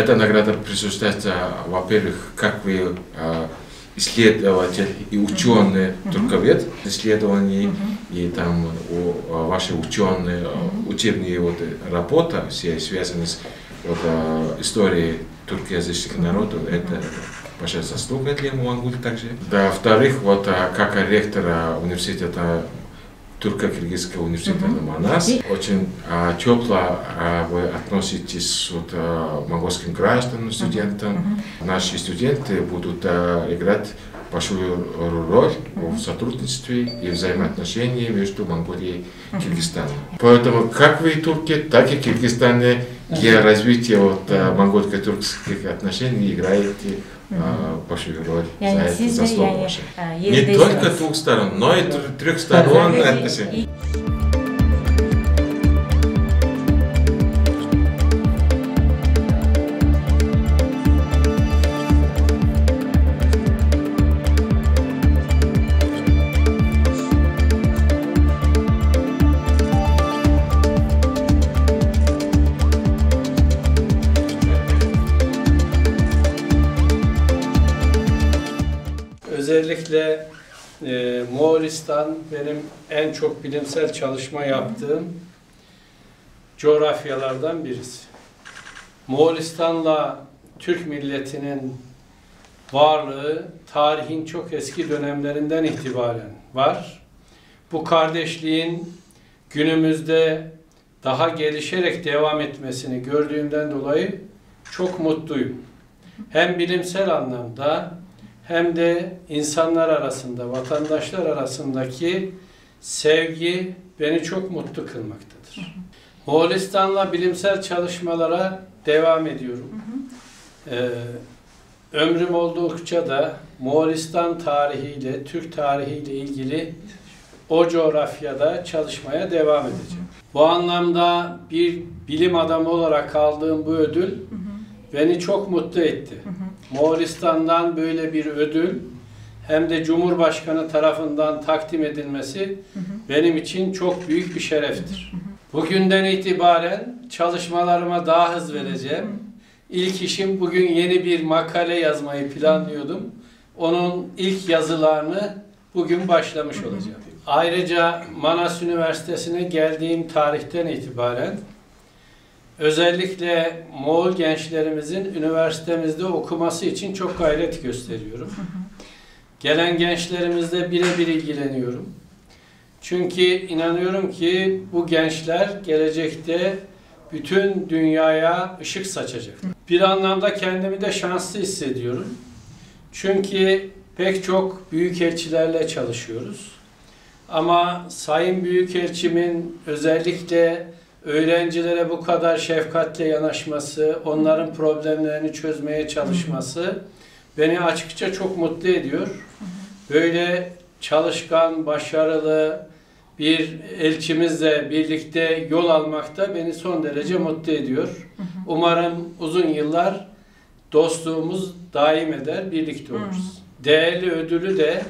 Эта награда присуждается, во-первых, как вы исследователь и ученый, турковед исследований, и там ваши ученые, учебные работа, все связаны с историей туркоязычных народов, это большая заслуга для Монголии также. Да, во-вторых, как ректора университета, Турко-Киргизского университета Манас, очень тепло вы относитесь к монгольским гражданам, студентам. Наши студенты будут играть большую роль в сотрудничестве и взаимоотношении между Монголией и Киргизстаном. Поэтому как вы, турки, так и Киргизстане для развития монгольско-туркских отношений играете большую роль. За это заслуга ваша. Не только двух сторон, но и трех сторон отношений. Özellikle Moğolistan benim en çok bilimsel çalışma yaptığım coğrafyalardan birisi. Moğolistan'la Türk milletinin varlığı tarihin çok eski dönemlerinden itibaren var. Bu kardeşliğin günümüzde daha gelişerek devam etmesini gördüğümden dolayı çok mutluyum. Hem bilimsel anlamda hem de insanlar arasında, vatandaşlar arasındaki sevgi beni çok mutlu kılmaktadır. Moğolistan'la bilimsel çalışmalara devam ediyorum. Ömrüm oldukça da Moğolistan tarihiyle, Türk tarihiyle ilgili o coğrafyada çalışmaya devam edeceğim. Bu anlamda bir bilim adamı olarak aldığım bu ödül beni çok mutlu etti. Moğolistan'dan böyle bir ödül hem de Cumhurbaşkanı tarafından takdim edilmesi benim için çok büyük bir şereftir. Bugünden itibaren çalışmalarıma daha hız vereceğim. İlk işim bugün yeni bir makale yazmayı planlıyordum. Onun ilk yazılarını bugün başlamış olacağım. Ayrıca Manas Üniversitesi'ne geldiğim tarihten itibaren özellikle Moğol gençlerimizin üniversitemizde okuması için çok gayret gösteriyorum. Gelen gençlerimizle birebir ilgileniyorum. Çünkü inanıyorum ki bu gençler gelecekte bütün dünyaya ışık saçacak. Bir anlamda kendimi de şanslı hissediyorum. Çünkü pek çok büyükelçilerle çalışıyoruz. Ama Sayın Büyükelçimin özellikle öğrencilere bu kadar şefkatle yanaşması, onların problemlerini çözmeye çalışması beni açıkça çok mutlu ediyor. Böyle çalışkan, başarılı bir elçimizle birlikte yol almak da beni son derece mutlu ediyor. Umarım uzun yıllar dostluğumuz daim eder, birlikte oluruz. Değerli ödülü de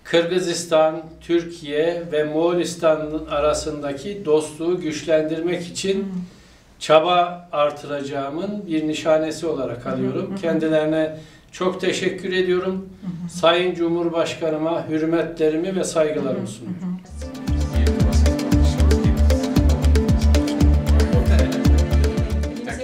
Kırgızistan, Türkiye ve Moğolistan arasındaki dostluğu güçlendirmek için çaba artıracağımın bir nişanesi olarak alıyorum. Kendilerine çok teşekkür ediyorum. Sayın Cumhurbaşkanıma hürmetlerimi ve saygılarımı sunuyorum.